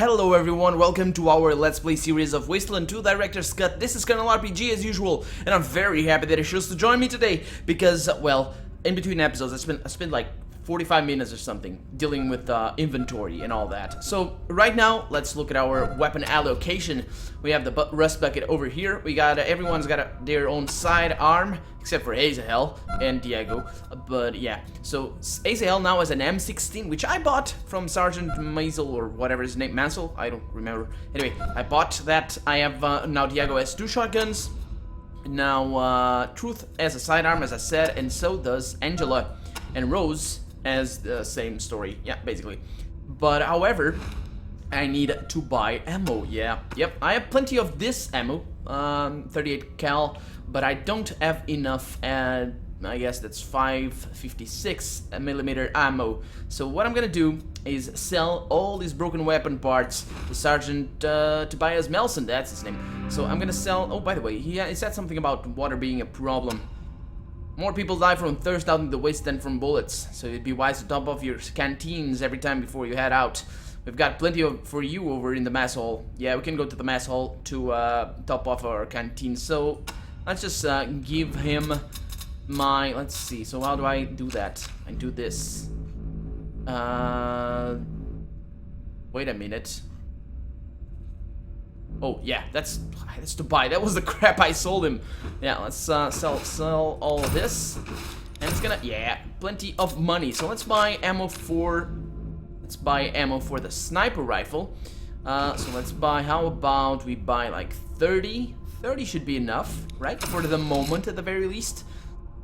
Hello everyone, welcome to our Let's Play series of Wasteland 2 Director's Cut. This is Colonel RPG as usual, and I'm very happy that he chose to join me today because, well, in between episodes I spent like 45 minutes or something dealing with inventory and all that. So right now, let's look at our weapon allocation. We have the rust bucket over here. We got everyone's got their own sidearm except for Azael and Diego. But yeah, so Azael now has an M16, which I bought from Sergeant Maisel or whatever his name, Mansell. I don't remember. Anyway, I bought that. I have now Diego has 2 shotguns. Now Truth has a sidearm, as I said, and so does Angela and Rose. As the same story, yeah, basically. But however, I need to buy ammo. Yep, I have plenty of this ammo, 38 cal, but I don't have enough. I guess that's 556 millimeter ammo. So what I'm gonna do is sell all these broken weapon parts to Sergeant Tobias Melson. That's his name. So I'm gonna sell. Oh, by the way, he said something about water being a problem. More people die from thirst out in the waste than from bullets, so it'd be wise to top off your canteens every time before you head out. We've got plenty for you over in the mess hall. Yeah, we can go to the mess hall to top off our canteen. So let's just give him my. Let's see. So how do I do that? I do this. Wait a minute. Oh yeah, that's to buy. That was the crap I sold him. Yeah, let's sell all of this, and it's gonna plenty of money. So let's buy ammo for the sniper rifle. So let's buy. How about we buy like 30? 30 should be enough, right? For the moment, at the very least.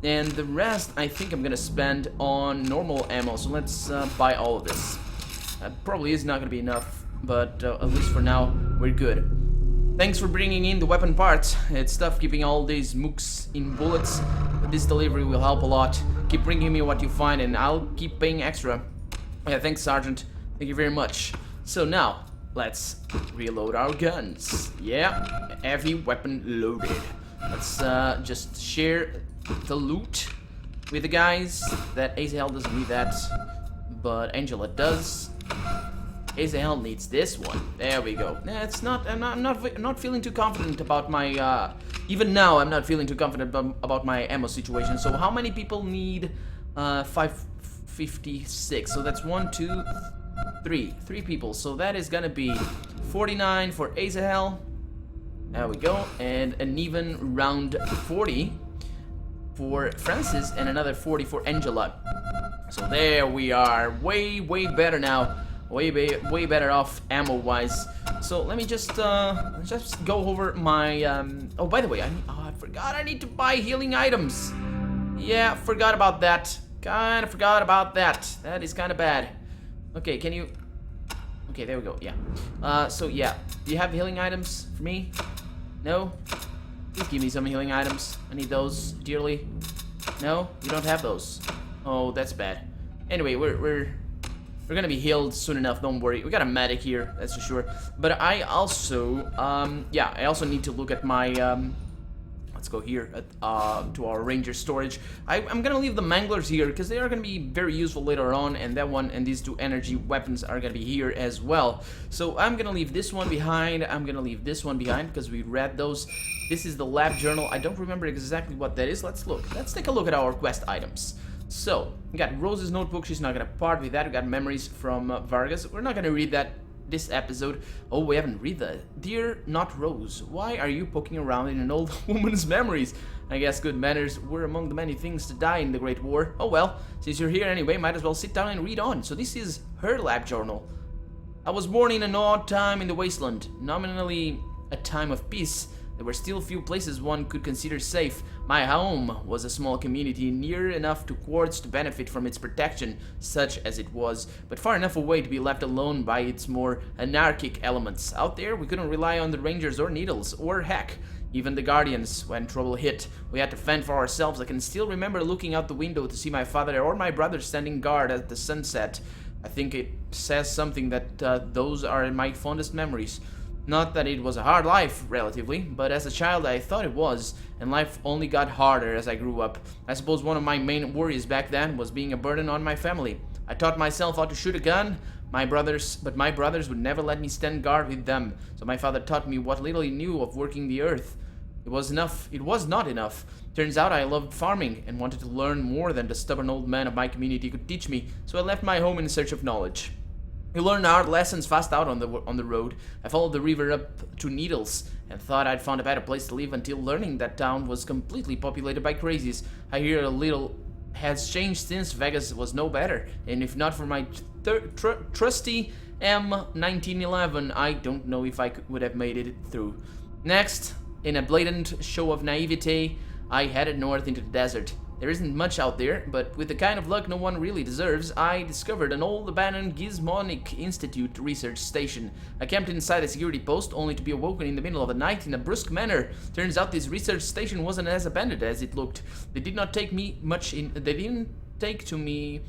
And the rest, I think I'm gonna spend on normal ammo. So let's buy all of this. Probably is not gonna be enough, but at least for now, we're good. Thanks for bringing in the weapon parts. It's tough keeping all these mooks in bullets, but this delivery will help a lot. Keep bringing me what you find and I'll keep paying extra. Yeah, thanks, Sergeant. Thank you very much. So now, let's reload our guns. Yeah, heavy weapon loaded. Let's just share the loot with the guys. That Azael doesn't need that, but Angela does. Azael needs this one. There we go. Yeah, it's not. I'm not feeling too confident about my. Even now, I'm not feeling too confident about my ammo situation. So how many people need 556? So that's 1, 2, 3. 3 people. So that is gonna be 49 for Azael. There we go. And an even round 40 for Francis, and another 40 for Angela. So there we are. Way better now. Way better off ammo-wise. So let me just go over my. Oh, by the way, I forgot I need to buy healing items. Yeah, forgot about that. Kind of forgot about that. That is kind of bad. Okay, can you? Okay, there we go. Yeah. So yeah, do you have healing items for me? No. Please give me some healing items. I need those dearly. No, you don't have those. Oh, that's bad. Anyway, we're gonna be healed soon enough, don't worry. We got a medic here, that's for sure. But I also, I also need to look at my, let's go here, to our ranger storage. I'm gonna leave the manglers here, because they are gonna be very useful later on, and that one and these 2 energy weapons are gonna be here as well. So I'm gonna leave this one behind, I'm gonna leave this one behind, because we read those. This is the lab journal. I don't remember exactly what that is. Let's look. Let's take a look at our quest items. So, we got Rose's notebook, she's not gonna part with that. We got memories from Vargas. We're not gonna read that this episode. Oh, we haven't read that. Dear not Rose, why are you poking around in an old woman's memories? I guess good manners were among the many things to die in the Great War. Oh well, since you're here anyway, might as well sit down and read on. So this is her lab journal. I was born in an odd time in the Wasteland, nominally a time of peace. There were still few places one could consider safe. My home was a small community near enough to quartz to benefit from its protection, such as it was, but far enough away to be left alone by its more anarchic elements. Out there, we couldn't rely on the rangers or needles, or heck, even the guardians. When trouble hit, we had to fend for ourselves. I can still remember looking out the window to see my father or my brother standing guard at the sunset. I think it says something that those are my fondest memories. Not that it was a hard life, relatively, but as a child I thought it was, and life only got harder as I grew up. I suppose one of my main worries back then was being a burden on my family. I taught myself how to shoot a gun, My brothers would never let me stand guard with them, so my father taught me what little he knew of working the earth. It was not enough. Turns out I loved farming and wanted to learn more than the stubborn old man of my community could teach me, so I left my home in search of knowledge. You learn hard lessons fast out on the road. I followed the river up to Needles and thought I'd found a better place to live until learning that town was completely populated by crazies. I hear a little has changed since. Vegas was no better, and if not for my trusty M1911, I don't know if I would have made it through. Next, in a blatant show of naivete, I headed north into the desert. There isn't much out there, but with the kind of luck no one really deserves, I discovered an old abandoned Gizmonic Institute research station. I camped inside a security post only to be awoken in the middle of the night in a brusque manner. Turns out this research station wasn't as abandoned as it looked. They didn't take to me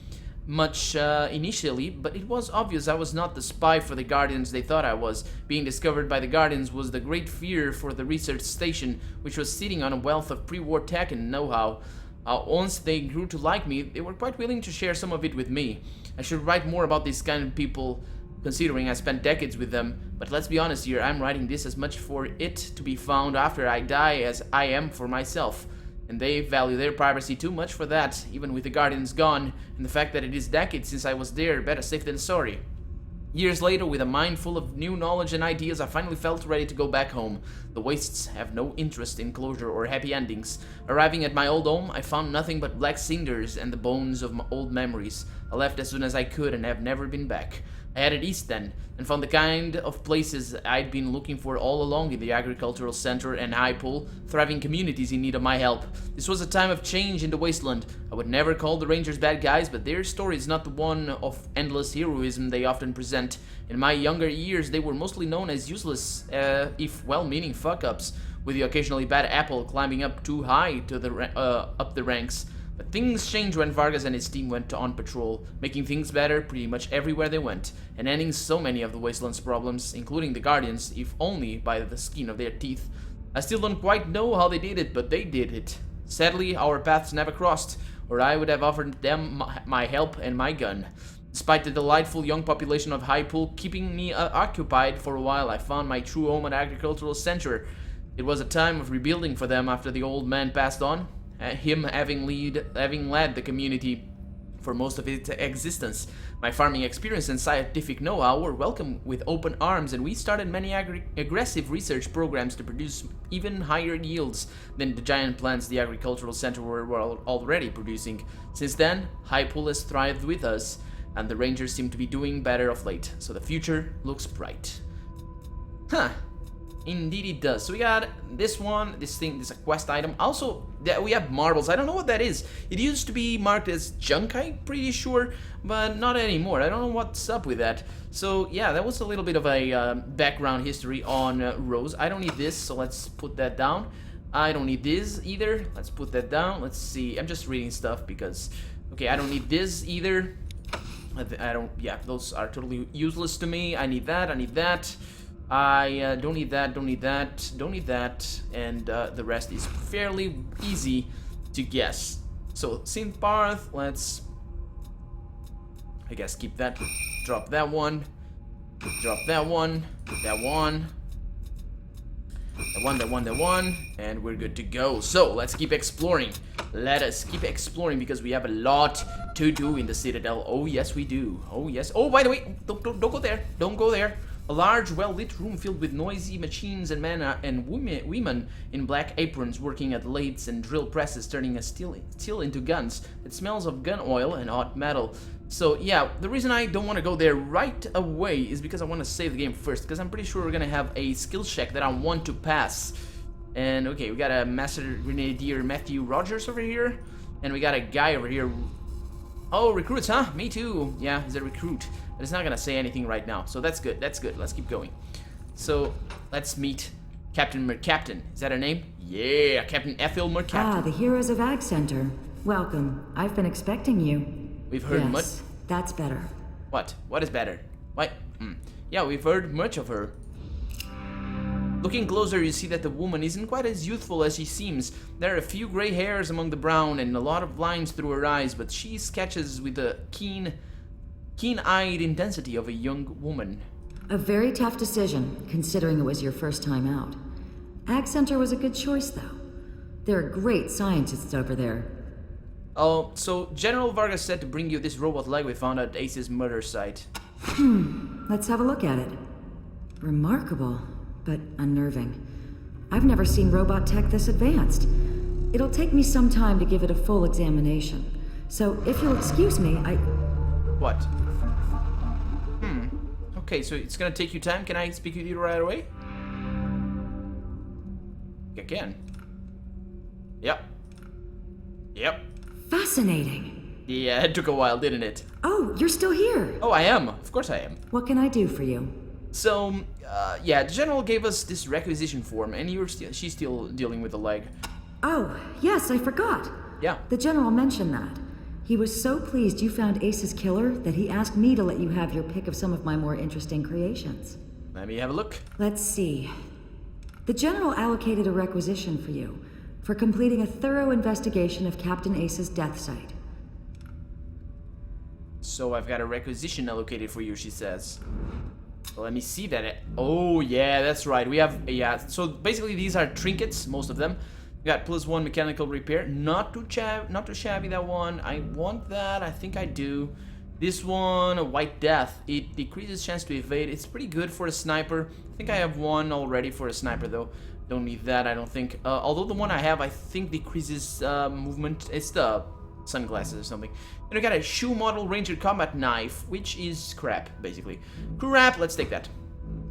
much initially, but it was obvious I was not the spy for the Guardians they thought I was. Being discovered by the Guardians was the great fear for the research station, which was sitting on a wealth of pre-war tech and know-how. Once they grew to like me, they were quite willing to share some of it with me. I should write more about these kind of people, considering I spent decades with them, but let's be honest here, I'm writing this as much for it to be found after I die as I am for myself. And they value their privacy too much for that, even with the Guardians gone, and the fact that it is decades since I was there, better safe than sorry. Years later, with a mind full of new knowledge and ideas, I finally felt ready to go back home. The Wastes have no interest in closure or happy endings. Arriving at my old home, I found nothing but black cinders and the bones of my old memories. I left as soon as I could and have never been back. I headed east then, and found the kind of places I'd been looking for all along in the agricultural center and high pool, thriving communities in need of my help. This was a time of change in the Wasteland. I would never call the Rangers bad guys, but their story is not the one of endless heroism they often present. In my younger years, they were mostly known as useless, if well-meaning fuck-ups, with the occasionally bad apple climbing up too high to up the ranks. But things changed when Vargas and his team went on patrol, making things better pretty much everywhere they went, and ending so many of the Wasteland's problems, including the Guardians, if only by the skin of their teeth. I still don't quite know how they did it, but they did it. Sadly, our paths never crossed, or I would have offered them my help and my gun. Despite the delightful young population of High Pool keeping me occupied for a while, I found my true home at Agricultural Center. It was a time of rebuilding for them after the old man passed on. Him having led the community for most of its existence. My farming experience and scientific know-how were welcomed with open arms, and we started many aggressive research programs to produce even higher yields than the giant plants the agricultural center were already producing. Since then, High Pool has thrived with us, and the Rangers seem to be doing better of late, so the future looks bright. Huh. Indeed it does. So we got this one, this is a quest item. Also, we have marbles. I don't know what that is. It used to be marked as junk, I'm pretty sure, but not anymore. I don't know what's up with that. So yeah, that was a little bit of a background history on Rose. I don't need this, so let's put that down. I don't need this either. Let's put that down. Let's see. I'm just reading stuff because, okay, I don't need this either. Yeah, those are totally useless to me. I need that, I need that. I don't need that, don't need that, don't need that, and the rest is fairly easy to guess. So, synth path, let's, I guess, keep that, drop that one, drop that one, that one, that one, and we're good to go. So, let's keep exploring. Let us keep exploring because we have a lot to do in the Citadel. Oh, yes, we do. Oh, yes. Oh, by the way, don't go there. Don't go there. A large, well-lit room filled with noisy machines and men and women in black aprons working at lathes and drill presses, turning a steel into guns. It smells of gun oil and hot metal. So yeah, the reason I don't want to go there right away is because I want to save the game first, because I'm pretty sure we're gonna have a skill check that I want to pass. And okay, we got a Master Grenadier Matthew Rogers over here, and we got a guy over here. Oh, recruits, huh? Me too. Yeah, he's a recruit. But it's not gonna say anything right now, so that's good, that's good. Let's keep going. So, let's meet Captain Mercaptain. Is that her name? Yeah, Captain Ethel Mercaptain. Ah, the heroes of Ag Center. Welcome. I've been expecting you. We've heard much. Yes, that's better. What? What is better? What? Yeah, we've heard much of her. Looking closer, you see that the woman isn't quite as youthful as she seems. There are a few gray hairs among the brown and a lot of lines through her eyes, but she sketches with a keen keen-eyed intensity of a young woman. A very tough decision, considering it was your first time out. Ag Center was a good choice, though. There are great scientists over there. Oh, so General Vargas said to bring you this robot leg we found at Ace's murder site. Let's have a look at it. Remarkable, but unnerving. I've never seen robot tech this advanced. It'll take me some time to give it a full examination. So if you'll excuse me, What? Okay, so it's gonna take you time. Can I speak with you right away? I can. Yep. Fascinating. Yeah, it took a while, didn't it? Oh, you're still here. Oh, I am. Of course I am. What can I do for you? So, yeah, the general gave us this requisition form, and she's still dealing with the leg. Oh, yes, I forgot. Yeah. The General mentioned that. He was so pleased you found Ace's killer that he asked me to let you have your pick of some of my more interesting creations. Let me have a look. Let's see. The General allocated a requisition for you for completing a thorough investigation of Captain Ace's death site. So I've got a requisition allocated for you, she says. Well, let me see that. Oh, yeah, that's right. We have, yeah, so basically these are trinkets, most of them. We got +1 mechanical repair. Not too shabby, that one. I want that. I think I do. This one, a white death. It decreases chance to evade. It's pretty good for a sniper. I think I have one already for a sniper, though. Don't need that, I don't think. Although the one I have, I think decreases movement. It's the sunglasses or something. And we got a shoe model ranger combat knife, which is crap, basically. Crap, let's take that.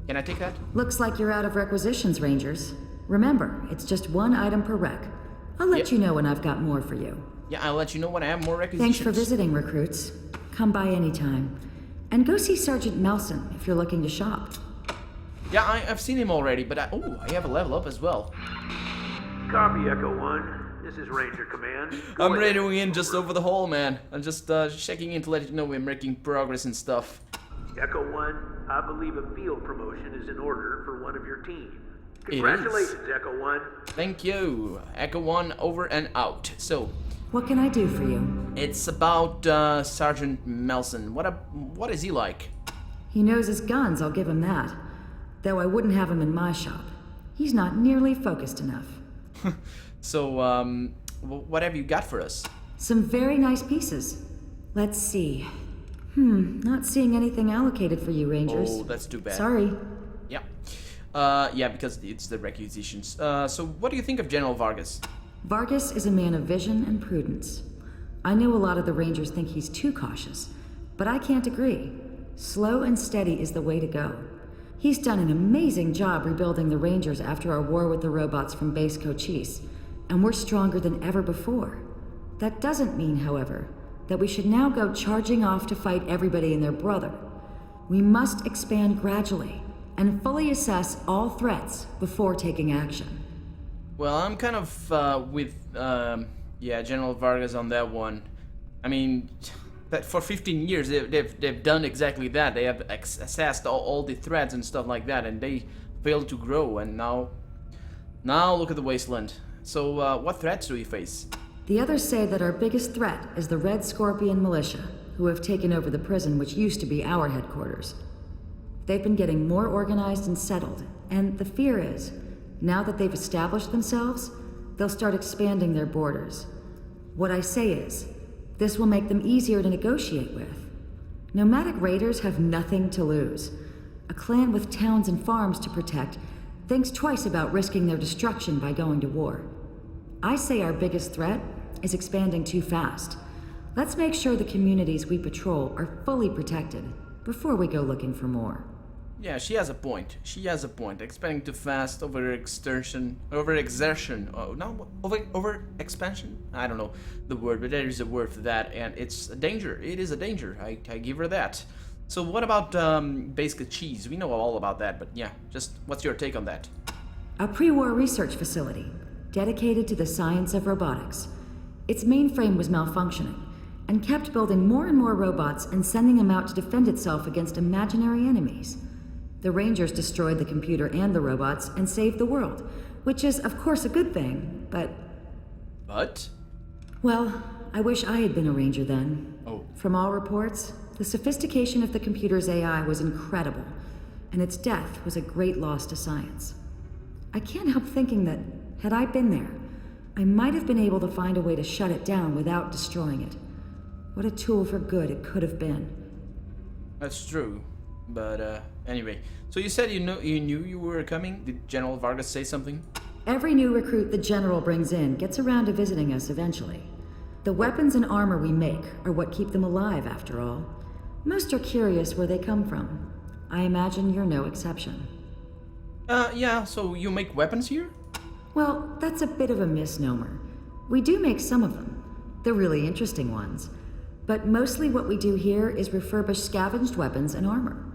Can I take that? Looks like you're out of requisitions, Rangers. Remember, it's just one item per rec. I'll let you know when I've got more for you. Yeah, I'll let you know when I have more requisitions. Thanks for visiting, recruits. Come by anytime. And go see Sergeant Melson if you're looking to shop. Yeah, I've seen him already, but I have a level up as well. Copy, Echo 1. This is Ranger Command. I'm radioing in just over the hall, man. I'm just checking in to let you know we're making progress and stuff. Echo 1, I believe a field promotion is in order for one of your team. It is. Congratulations, Echo 1. Thank you. Echo 1 over and out. So, What can I do for you? it's about Sergeant Melson. What is he like? He knows his guns, I'll give him that. Though I wouldn't have him in my shop. He's not nearly focused enough. So, what have you got for us? Some very nice pieces. Let's see. Not seeing anything allocated for you, Rangers. Oh, that's too bad. Sorry. Yeah. Yeah, because it's the requisitions. So what do you think of General Vargas? Vargas is a man of vision and prudence. I know a lot of the Rangers think he's too cautious, but I can't agree. Slow and steady is the way to go. He's done an amazing job rebuilding the Rangers after our war with the robots from Base Cochise, and we're stronger than ever before. That doesn't mean, however, that we should now go charging off to fight everybody and their brother. We must expand gradually and fully assess all threats before taking action. Well, I'm kind of with General Vargas on that one. I mean, that for 15 years they've done exactly that. They have assessed all the threats and stuff like that, and they failed to grow. And now look at the Wasteland. So what threats do we face? The others say that our biggest threat is the Red Scorpion militia, who have taken over the prison which used to be our headquarters. They've been getting more organized and settled, and the fear is, now that they've established themselves, they'll start expanding their borders. What I say is, this will make them easier to negotiate with. Nomadic raiders have nothing to lose. A clan with towns and farms to protect thinks twice about risking their destruction by going to war. I say our biggest threat is expanding too fast. Let's make sure the communities we patrol are fully protected before we go looking for more. Yeah, she has a point. Expanding too fast, over exertion. Oh, no, over expansion. I don't know the word, but there is a word for that, and it's a danger. It is a danger. I give her that. So what about Base Cochise? We know all about that, but yeah, just what's your take on that? A pre-war research facility dedicated to the science of robotics. Its mainframe was malfunctioning and kept building more and more robots and sending them out to defend itself against imaginary enemies. The Rangers destroyed the computer and the robots and saved the world, which is, of course, a good thing, but... But? Well, I wish I had been a Ranger then. Oh. From all reports, The sophistication of the computer's AI was incredible, and its death was a great loss to science. I can't help thinking that, had I been there, I might have been able to find a way to shut it down without destroying it. What a tool for good it could have been. That's true. But, anyway. So you said you knew you were coming? Did General Vargas say something? Every new recruit the General brings in gets around to visiting us eventually. The weapons and armor we make are what keep them alive, after all. Most are curious where they come from. I imagine you're no exception. Yeah, so you make weapons here? Well, that's a bit of a misnomer. We do make some of them, the really interesting ones. But mostly what we do here is refurbish scavenged weapons and armor.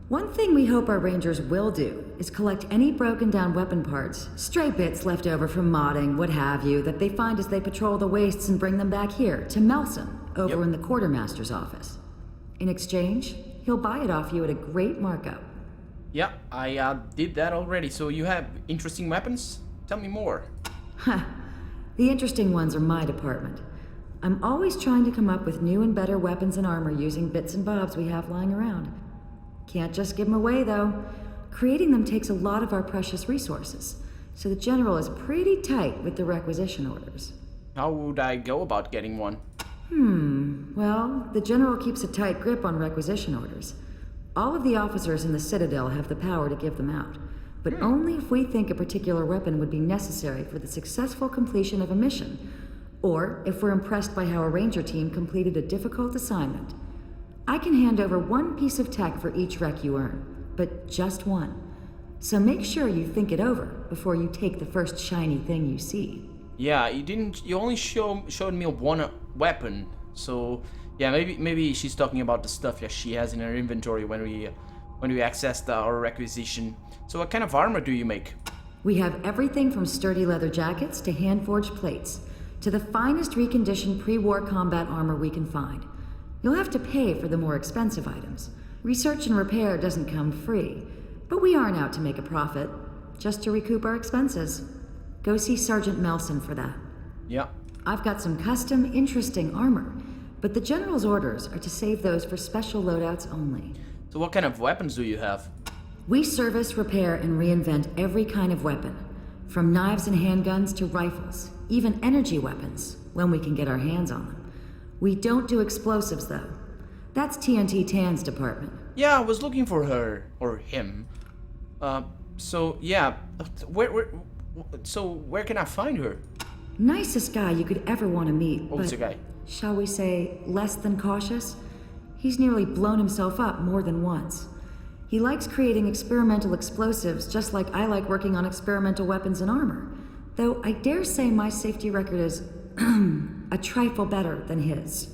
One thing we hope our rangers will do is collect any broken down weapon parts, stray bits left over from modding, what have you, that they find as they patrol the wastes and bring them back here, to Melson, over in the quartermaster's office. In exchange, he'll buy it off you at a great markup. Yeah, I did that already. So you have interesting weapons? Tell me more. Huh. The interesting ones are my department. I'm always trying to come up with new and better weapons and armor using bits and bobs we have lying around. Can't just give them away, though. Creating them takes a lot of our precious resources, so the General is pretty tight with the requisition orders. How would I go about getting one? Well, the General keeps a tight grip on requisition orders. All of the officers in the Citadel have the power to give them out, but only if we think a particular weapon would be necessary for the successful completion of a mission, or if we're impressed by how a ranger team completed a difficult assignment. I can hand over one piece of tech for each rec you earn, but just one. So make sure you think it over before you take the first shiny thing you see. Yeah, you only showed me one weapon. So, yeah, maybe she's talking about the stuff that she has in her inventory when we accessed our requisition. So what kind of armor do you make? We have everything from sturdy leather jackets to hand-forged plates, to the finest reconditioned pre-war combat armor we can find. You'll have to pay for the more expensive items. Research and repair doesn't come free, but we aren't out to make a profit, just to recoup our expenses. Go see Sergeant Melson for that. Yeah. I've got some custom, interesting armor, but the General's orders are to save those for special loadouts only. So what kind of weapons do you have? We service, repair, and reinvent every kind of weapon, from knives and handguns to rifles, even energy weapons, when we can get our hands on them. We don't do explosives, though. That's TNT Tan's department. Yeah, I was looking for her, or him. So, yeah, where can I find her? Nicest guy you could ever want to meet, Oh, it's a guy. Shall we say, less than cautious? He's nearly blown himself up more than once. He likes creating experimental explosives just like I like working on experimental weapons and armor. Though I dare say my safety record is a trifle better than his.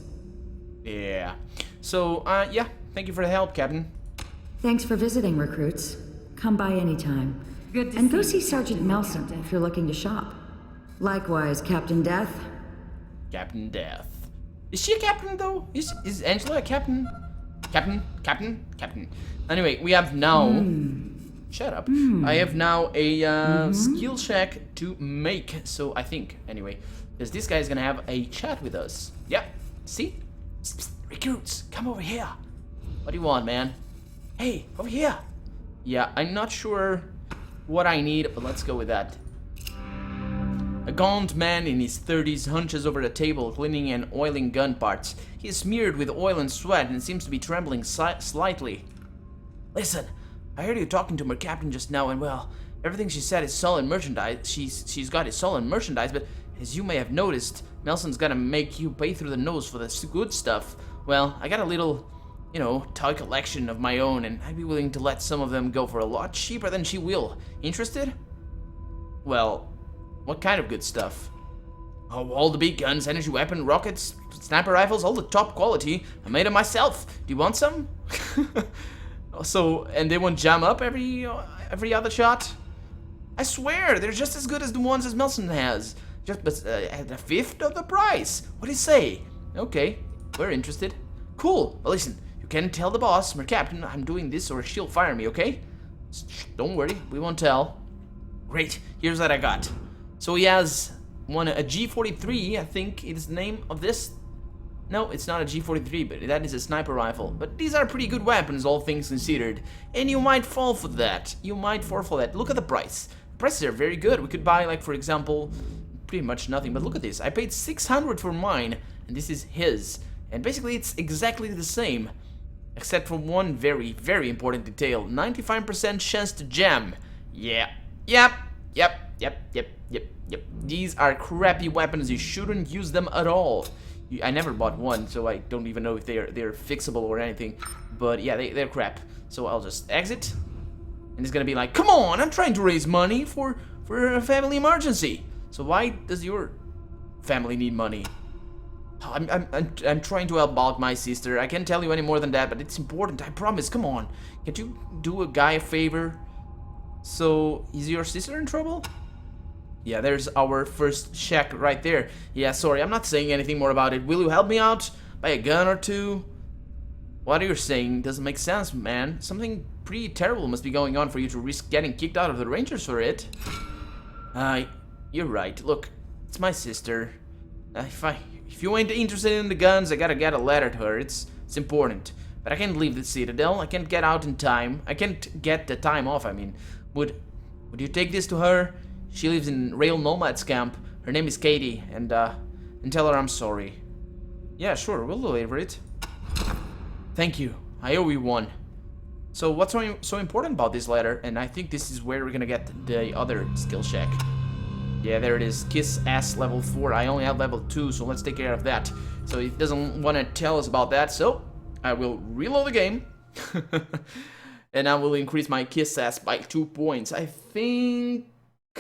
Yeah. So, yeah, thank you for the help, Captain. Thanks for visiting, recruits. Come by anytime. And go see Sergeant Melson if you're looking to shop. Likewise, Captain Death. Captain Death. Is she a captain, though? Is Angela a captain? Captain? Anyway, we have now... Shut up. I have now a skill check to make. So, I think, anyway. Because this guy is gonna have a chat with us. Yep. See? Psst, psst, recruits, come over here. What do you want, man? Hey, over here. Yeah, I'm not sure what I need, but let's go with that. A gaunt man in his 30s hunches over the table, cleaning and oiling gun parts. He is smeared with oil and sweat and seems to be trembling slightly. Listen, I heard you talking to my captain just now, and well, everything she said is solid merchandise. She's got his solid merchandise, but as you may have noticed, Melson's gonna make you pay through the nose for the good stuff. Well, I got a little, toy collection of my own, and I'd be willing to let some of them go for a lot cheaper than she will. Interested? Well, what kind of good stuff? Oh, all the big guns, energy weapon, rockets, sniper rifles, all the top quality. I made them myself. Do you want some? So, and they won't jam up every other shot? I swear, they're just as good as the ones as Melson has. Just at a fifth of the price. What do you say? Okay, we're interested. Cool. Well, listen, you can tell the boss, my captain, I'm doing this or she'll fire me, okay? Don't worry, we won't tell. Great, here's what I got. So he has a G43, I think is the name of this. No, it's not a G43, but that is a sniper rifle. But these are pretty good weapons, all things considered. And you might fall for that. You might fall for that. Look at the price. The prices are very good. We could buy, like, for example, pretty much nothing. But look at this. I paid 600 for mine, and this is his. And basically, it's exactly the same. Except for one very, very important detail. 95% chance to jam. Yeah. Yep. These are crappy weapons. You shouldn't use them at all. I never bought one, so I don't even know if they're fixable or anything. But yeah, they're crap. So I'll just exit. And it's gonna be like, come on, I'm trying to raise money for a family emergency. So why does your family need money? I'm trying to help out my sister. I can't tell you any more than that, but it's important, I promise. Come on. Can't you do a guy a favor? So, is your sister in trouble? Yeah, there's our first check right there. Yeah, sorry, I'm not saying anything more about it. Will you help me out? Buy a gun or two? What you're saying doesn't make sense, man. Something pretty terrible must be going on for you to risk getting kicked out of the Rangers for it. You're right. Look, it's my sister. If you ain't interested in the guns, I gotta get a letter to her. It's important. But I can't leave the Citadel. I can't get out in time. I can't get the time off, I mean. Would you take this to her? She lives in Rail Nomads camp. Her name is Katie, and tell her I'm sorry. Yeah, sure, we'll deliver it. Thank you. I owe you one. So what's so important about this letter? And I think this is where we're gonna get the other skill check. Yeah, there it is. Kiss ass level 4. I only have level 2, so let's take care of that. So it doesn't want to tell us about that, so I will reload the game. And I will increase my kiss ass by 2 points. I think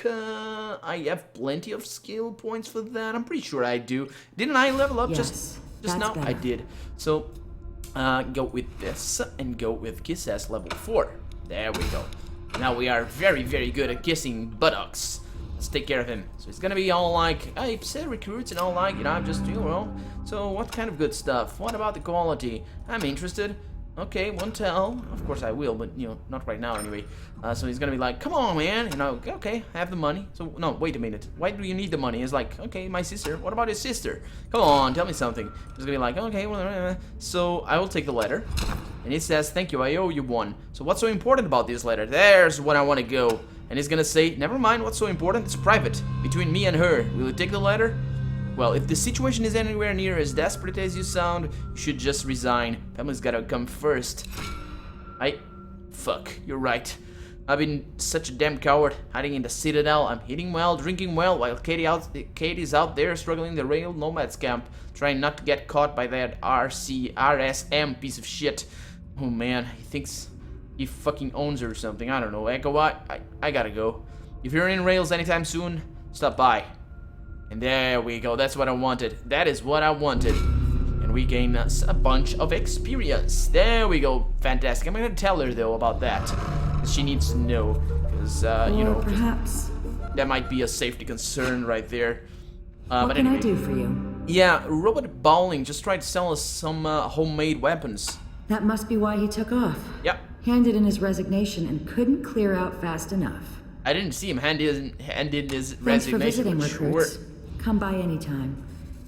I have plenty of skill points for that. I'm pretty sure I do. Didn't I level up just now? Better. I did. So go with this and go with kiss ass level 4. There we go. Now we are very, very good at kissing buttocks. Let's take care of him. So it's gonna be all like, I said recruits and all like, I'm just, so what kind of good stuff? What about the quality? I'm interested. Okay, won't tell. Of course I will, but, not right now anyway. So he's gonna be like, come on, man. Okay, I have the money. So, no, wait a minute. Why do you need the money? It's like, okay, my sister. What about his sister? Come on, tell me something. He's gonna be like, okay, well, so I will take the letter. And it says, thank you, I owe you one. So what's so important about this letter? There's where I want to go. And he's gonna say, never mind what's so important, it's private, between me and her. Will you take the letter? Well, if the situation is anywhere near as desperate as you sound, you should just resign. Family's gotta come first. Fuck, you're right. I've been such a damn coward, hiding in the Citadel. I'm eating well, drinking well, while Katie's out there struggling in the Rail Nomads camp, trying not to get caught by that RSM piece of shit. Oh man, he thinks he fucking owns her or something. I don't know. Echo, I gotta go. If you're in Rails anytime soon, stop by. And there we go. That's what I wanted. That is what I wanted. And we gain us a bunch of experience. There we go. Fantastic. I'm gonna tell her though about that. She needs to know. Because, perhaps that might be a safety concern right there. What can I do for you? Yeah, Robot Bowling just tried to sell us some homemade weapons. That must be why he took off. Yep. Handed in his resignation and couldn't clear out fast enough. I didn't see him hand in his Thanks for resignation. visiting, recruits. Come by anytime.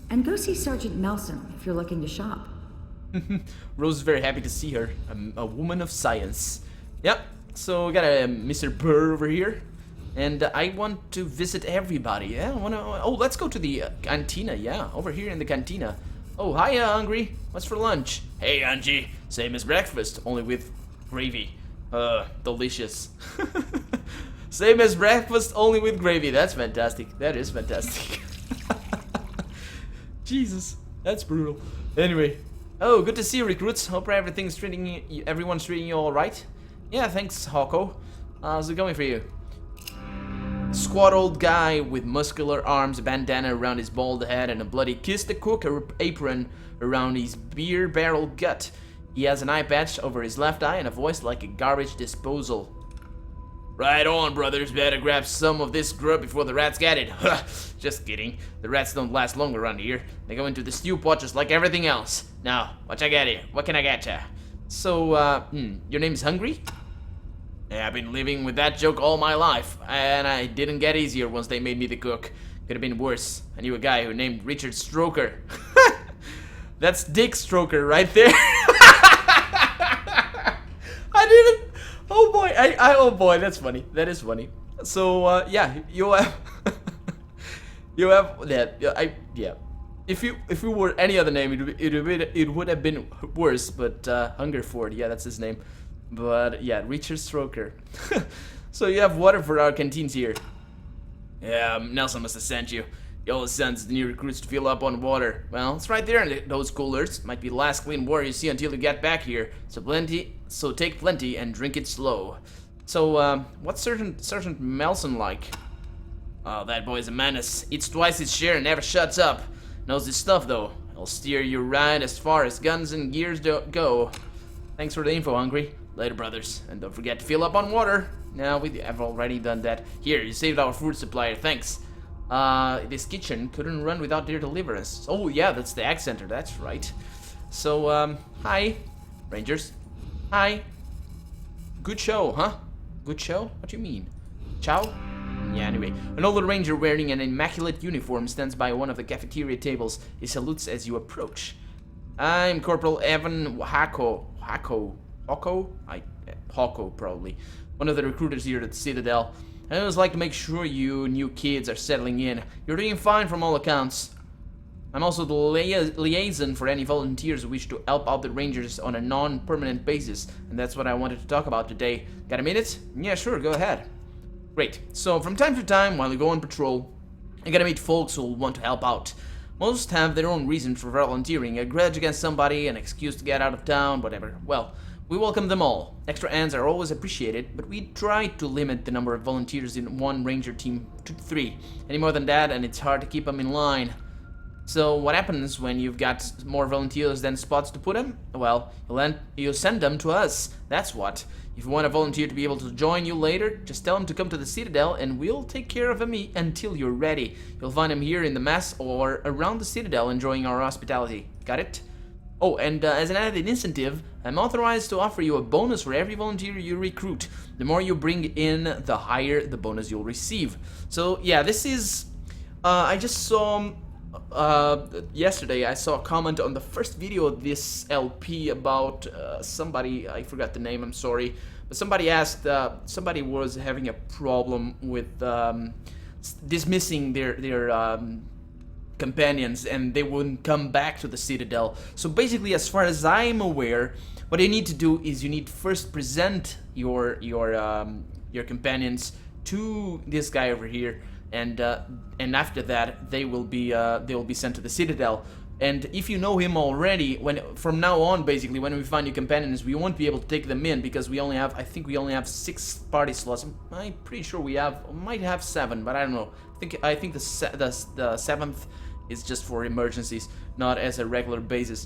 And go see Sergeant Nelson if you're looking to shop. Rose is very happy to see her. A woman of science. Yep. So we got a Mr. Burr over here. And I want to visit everybody. Yeah, let's go to the cantina. Yeah, over here in the cantina. Oh, hiya, Hungry. What's for lunch? Hey, Angie. Same as breakfast, only with gravy. Delicious. Same as breakfast, only with gravy. That's fantastic. That is fantastic. Jesus, that's brutal. Anyway, oh, good to see you, recruits. Hope everyone's treating you all right. Yeah, thanks, Hawko. How's it going for you? Squat old guy with muscular arms, a bandana around his bald head, and a bloody kiss the cook apron around his beer barrel gut. He has an eye patch over his left eye and a voice like a garbage disposal. Right on, brothers. Better grab some of this grub before the rats get it. Just kidding. The rats don't last long around here. They go into the stew pot just like everything else. Now, what you get here? What can I get ya? So, your name's Hungry? Yeah, I've been living with that joke all my life, and I didn't get easier once they made me the cook. Could have been worse. I knew a guy who named Richard Stroker. That's Dick Stroker right there. I didn't. Oh boy. Oh boy. That's funny. That is funny. So yeah, you have. You have that. Yeah. If you were any other name, it would have been worse. But Hungerford, yeah, that's his name. But yeah, Richard Stroker. So you have water for our canteens here. Yeah, Nelson must have sent you. He always sends the new recruits to fill up on water. Well, it's right there in those coolers. Might be the last clean water you see until you get back here. So take plenty and drink it slow. So what's Sergeant Melson like? Oh, that boy's a menace. Eats twice his share and never shuts up. Knows his stuff though. He'll steer you right as far as guns and gears go. Thanks for the info, Hungry. Later, brothers. And don't forget to fill up on water. Now we have already done that. Here, you saved our food supplier. Thanks. This kitchen couldn't run without their deliverance. Oh yeah, that's the Ag Center. That's right. So hi, Rangers. Hi. Good show, huh? Good show? What do you mean? Ciao? Yeah, anyway. An older ranger wearing an immaculate uniform stands by one of the cafeteria tables. He salutes as you approach. I'm Corporal Evan Hako, probably. One of the recruiters here at the Citadel. I always like to make sure you new kids are settling in. You're doing fine from all accounts. I'm also the liaison for any volunteers who wish to help out the Rangers on a non-permanent basis. And that's what I wanted to talk about today. Got a minute? Yeah, sure, go ahead. Great. So, from time to time, while you go on patrol, you're gonna meet folks who will want to help out. Most have their own reason for volunteering, a grudge against somebody, an excuse to get out of town, whatever. Well, we welcome them all. Extra hands are always appreciated, but we try to limit the number of volunteers in one ranger team to 3. Any more than that, and it's hard to keep them in line. So what happens when you've got more volunteers than spots to put them? Well, you'll send them to us. That's what. If you want a volunteer to be able to join you later, just tell them to come to the Citadel and we'll take care of them until you're ready. You'll find them here in the mess or around the Citadel enjoying our hospitality. Got it? Oh, and as an added incentive, I'm authorized to offer you a bonus for every volunteer you recruit. The more you bring in, the higher the bonus you'll receive. So yeah, this is... I just saw... yesterday I saw a comment on the first video of this LP about somebody, I forgot the name, I'm sorry, but somebody asked, somebody was having a problem with dismissing their companions and they wouldn't come back to the Citadel. So basically, as far as I'm aware, what you need to do is you need to first present your companions to this guy over here. And after that, they will be sent to the Citadel. And if you know him already, from now on, basically, when we find new companions, we won't be able to take them in because I think we only have 6 party slots. I'm pretty sure might have 7, but I don't know. I think the 7th is just for emergencies, not as a regular basis.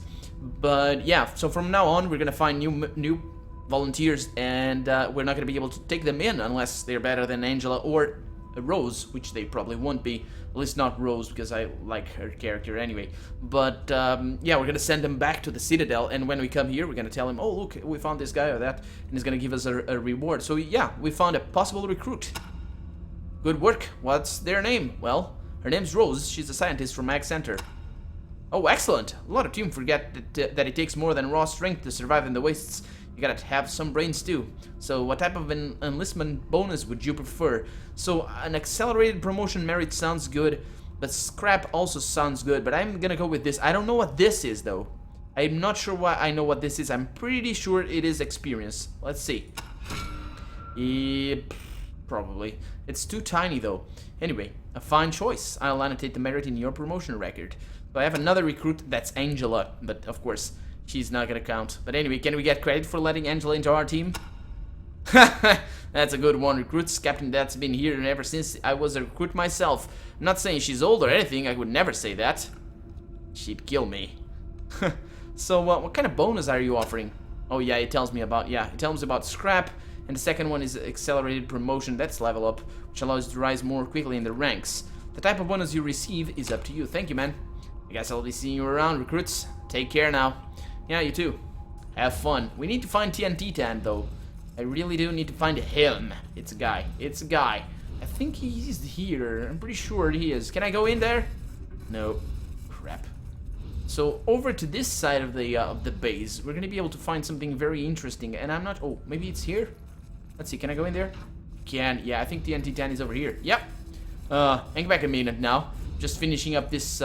But yeah, so from now on, we're gonna find new volunteers, and we're not gonna be able to take them in unless they're better than Angela or Rose, which they probably won't be. At least not Rose, because I like her character anyway. But yeah, we're gonna send them back to the Citadel, and when we come here, we're gonna tell him, oh look, we found this guy or that, and he's gonna give us a reward. So yeah, we found a possible recruit. Good work. What's their name? Well, her name's Rose. She's a scientist from Ag Center. Oh, excellent. A lot of teams forget that it takes more than raw strength to survive in the wastes. You gotta have some brains too. So what type of an enlistment bonus would you prefer? So an accelerated promotion merit sounds good, but scrap also sounds good, but I'm gonna go with this. I don't know what this is though. I'm not sure why I know what this is. I'm pretty sure it is experience. Let's see. Yep, probably. It's too tiny though. Anyway, a fine choice. I'll annotate the merit in your promotion record. So I have another recruit, that's Angela, but of course she's not gonna count. But anyway, can we get credit for letting Angela into our team? That's a good one, recruits. Captain that's been here ever since I was a recruit myself. I'm not saying she's old or anything, I would never say that. She'd kill me. So what kind of bonus are you offering? Oh yeah, it tells me about scrap, and the second one is accelerated promotion. That's level up, which allows you to rise more quickly in the ranks. The type of bonus you receive is up to you. Thank you, man. I guess I'll be seeing you around, recruits. Take care now. Yeah, you too. Have fun. We need to find TNT Tan, though. I really do need to find him. It's a guy. It's a guy. I think he's here. I'm pretty sure he is. Can I go in there? No. Crap. So over to this side of the base, we're gonna be able to find something very interesting. And I'm not. Oh, maybe it's here. Let's see. Can I go in there? Can. Yeah, I think TNT-10 is over here. Yep. Hang back a minute now. Just finishing up this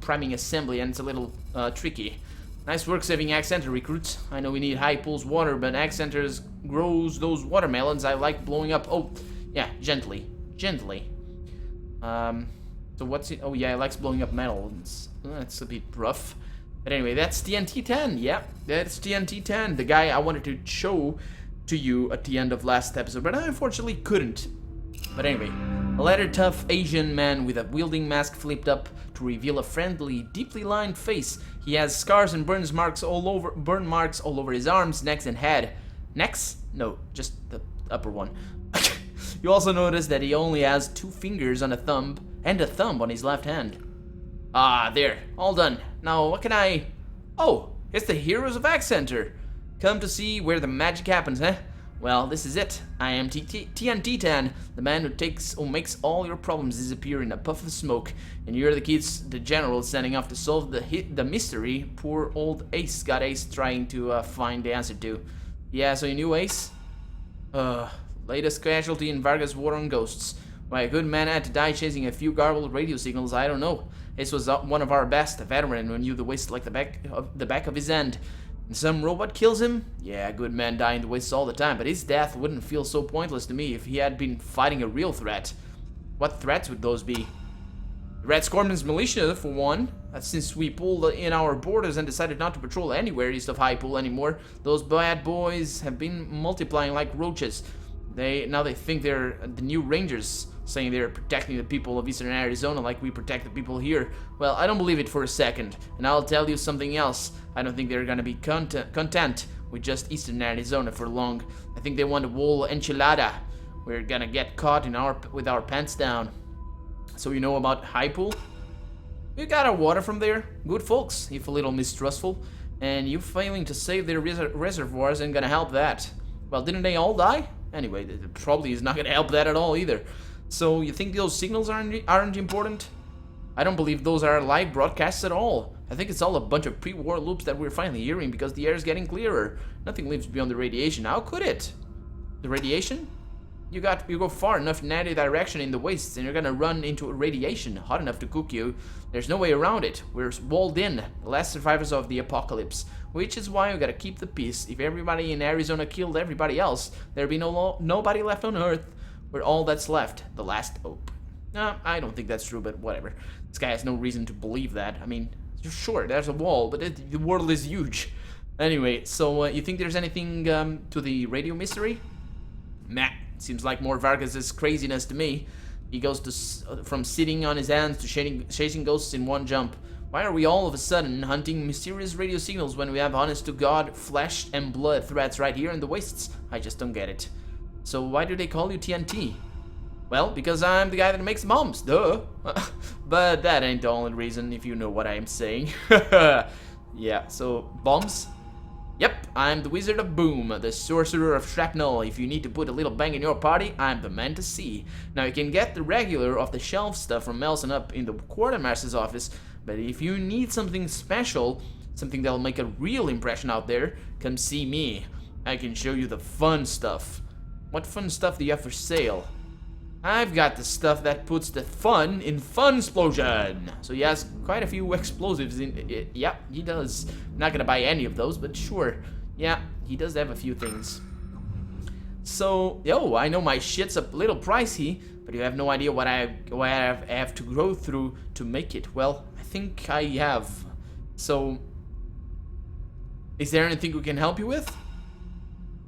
priming assembly, and it's a little tricky. Nice work saving Ag Center, recruits. I know we need high pulse water, but Ag Centers grows those watermelons I like blowing up. Oh, yeah, gently. Gently. So what's it? Oh, yeah, it likes blowing up metal. That's a bit rough. But anyway, that's TNT-10. Yeah, that's TNT-10. The guy I wanted to show to you at the end of last episode, but I unfortunately couldn't. But anyway, a leather-tough Asian man with a wielding mask flipped up to reveal a friendly, deeply lined face. He has scars and burn marks all over his arms, necks, and head. Necks? No, just the upper one. You also notice that he only has 2 fingers on a thumb and a thumb on his left hand. Ah, there, all done. Now, what can I... Oh, it's the Heroes of Ag Center. Come to see where the magic happens, eh? Well, this is it. I am TNT-10, the man who makes all your problems disappear in a puff of smoke, and you're the general standing off to solve the mystery poor old Ace got Ace trying to find the answer to. Yeah, so you knew Ace? Latest casualty in Vargas' war on ghosts. Why a good man had to die chasing a few garbled radio signals, I don't know. Ace was one of our best, a veteran who knew the waste like the back of his hand. And some robot kills him? Yeah, a good man die in the wastes all the time, but his death wouldn't feel so pointless to me if he had been fighting a real threat. What threats would those be? The Red Scorpion's militia, for one. Since we pulled in our borders and decided not to patrol anywhere east of High Pool anymore, those bad boys have been multiplying like roaches. Now they think they're the new Rangers, saying they're protecting the people of Eastern Arizona like we protect the people here. Well, I don't believe it for a second, and I'll tell you something else. I don't think they're gonna be content with just Eastern Arizona for long. I think they want a whole enchilada. We're gonna get caught with our pants down. So you know about High Pool? We got our water from there. Good folks, if a little mistrustful. And you failing to save their reservoirs ain't gonna help that. Well, didn't they all die? Anyway, it probably is not gonna help that at all either. So you think those signals aren't important? I don't believe those are live broadcasts at all. I think it's all a bunch of pre-war loops that we're finally hearing because the air is getting clearer. Nothing lives beyond the radiation. How could it? The radiation? You go far enough in any direction in the wastes and you're gonna run into radiation hot enough to cook you. There's no way around it. We're walled in, the last survivors of the apocalypse. Which is why we gotta keep the peace. If everybody in Arizona killed everybody else, there'd be nobody left on Earth. We're all that's left, the last hope. No, I don't think that's true, but whatever. This guy has no reason to believe that. I mean, sure, there's a wall, but the world is huge. Anyway, so you think there's anything to the radio mystery? Nah, seems like more Vargas' craziness to me. He goes from sitting on his hands to chasing ghosts in one jump. Why are we all of a sudden hunting mysterious radio signals when we have honest-to-God flesh and blood threats right here in the wastes? I just don't get it. So why do they call you TNT? Well, because I'm the guy that makes bombs, duh. But that ain't the only reason, if you know what I'm saying. Yeah, so bombs? Yep, I'm the Wizard of Boom, the Sorcerer of Shrapnel. If you need to put a little bang in your party, I'm the man to see. Now you can get the regular off-the-shelf stuff from Melson up in the Quartermaster's office, but if you need something special, something that'll make a real impression out there, come see me. I can show you the fun stuff. What fun stuff do you have for sale? I've got the stuff that puts the fun in Funsplosion. So he has quite a few explosives in it. Yeah, he does. Not gonna buy any of those, but sure. Yeah, he does have a few things. So, I know my shit's a little pricey, but you have no idea what I have to go through to make it. Well, I think I have. So, is there anything we can help you with?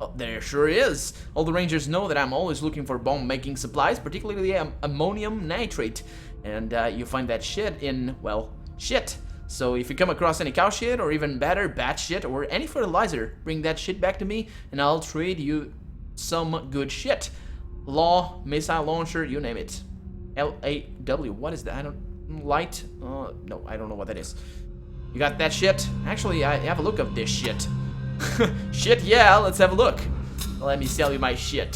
Oh, there sure is. All the Rangers know that I'm always looking for bomb-making supplies, particularly ammonium nitrate. And you find that shit in, well, shit. So if you come across any cow shit, or even better, bat shit, or any fertilizer, bring that shit back to me, and I'll trade you some good shit. Law, missile launcher, you name it. LAW, what is that? I don't... Light? No, I don't know what that is. You got that shit? Actually, I have a look of this shit. Shit, yeah, let's have a look. Let me sell you my shit.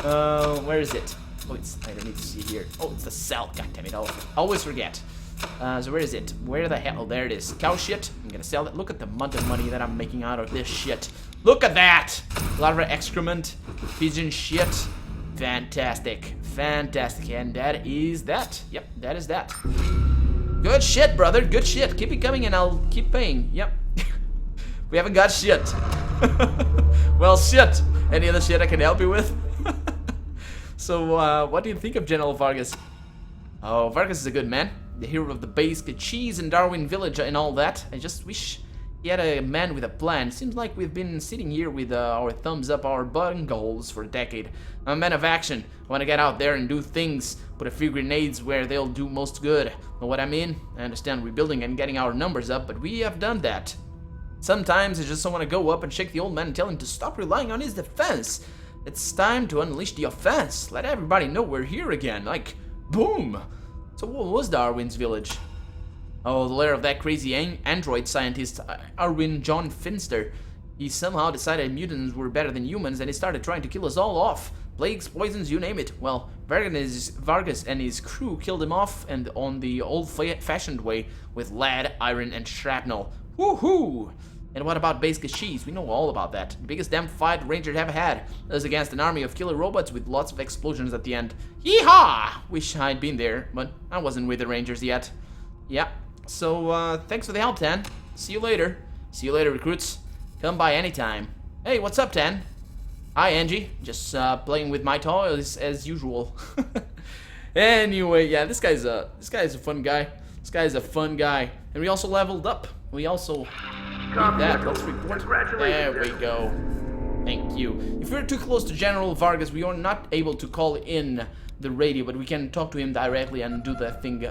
Where is it? Oh, I don't need to see here. Oh, it's the cell. God damn it, I always forget. So where is it? Where the hell? Oh, there it is. Cow shit. I'm gonna sell it. Look at the amount of money that I'm making out of this shit. Look at that! A lot of excrement. Pigeon shit. Fantastic. Fantastic. And that is that. Yep, that is that. Good shit, brother. Good shit. Keep it coming and I'll keep paying. Yep. We haven't got shit. Well, shit. Any other shit I can help you with? So, what do you think of General Vargas? Oh, Vargas is a good man. The hero of the base, the cheese and Darwin Village and all that. I just wish he had a man with a plan. Seems like we've been sitting here with our thumbs up our bungholes for a decade. I'm a man of action. I want to get out there and do things. Put a few grenades where they'll do most good. Know what I mean? I understand rebuilding and getting our numbers up, but we have done that. Sometimes I just want to go up and shake the old man and tell him to stop relying on his defense. It's time to unleash the offense. Let everybody know we're here again. Like, boom! So what was Darwin's village? Oh, the lair of that crazy android scientist, Arwin John Finster. He somehow decided mutants were better than humans and he started trying to kill us all off. Plagues, poisons, you name it. Well, Vargas and his crew killed him off and on the old-fashioned way with lead, iron, and shrapnel. Woohoo! And what about Base Cheese? We know all about that. The biggest damn fight Rangers have had. That was against an army of killer robots with lots of explosions at the end. Yeehaw! Wish I'd been there, but I wasn't with the Rangers yet. Yeah. So, thanks for the help, Tan. See you later. See you later, recruits. Come by anytime. Hey, what's up, Tan? Hi, Angie. Just playing with my toys as usual. Anyway, yeah, this guy's a fun guy. This guy's a fun guy, and we also leveled up. We also did that. Let's report. There we go. Thank you. If we're too close to General Vargas, we are not able to call in the radio, but we can talk to him directly and do that thing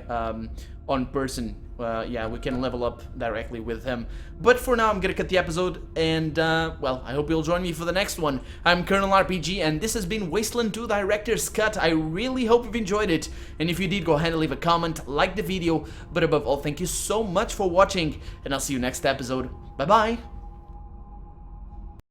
on person. Yeah, we can level up directly with him. But for now, I'm gonna cut the episode, and well, I hope you'll join me for the next one. I'm Colonel RPG, and this has been Wasteland 2 Director's Cut. I really hope you've enjoyed it, and if you did, go ahead and leave a comment, like the video, but above all, thank you so much for watching, and I'll see you next episode. Bye-bye!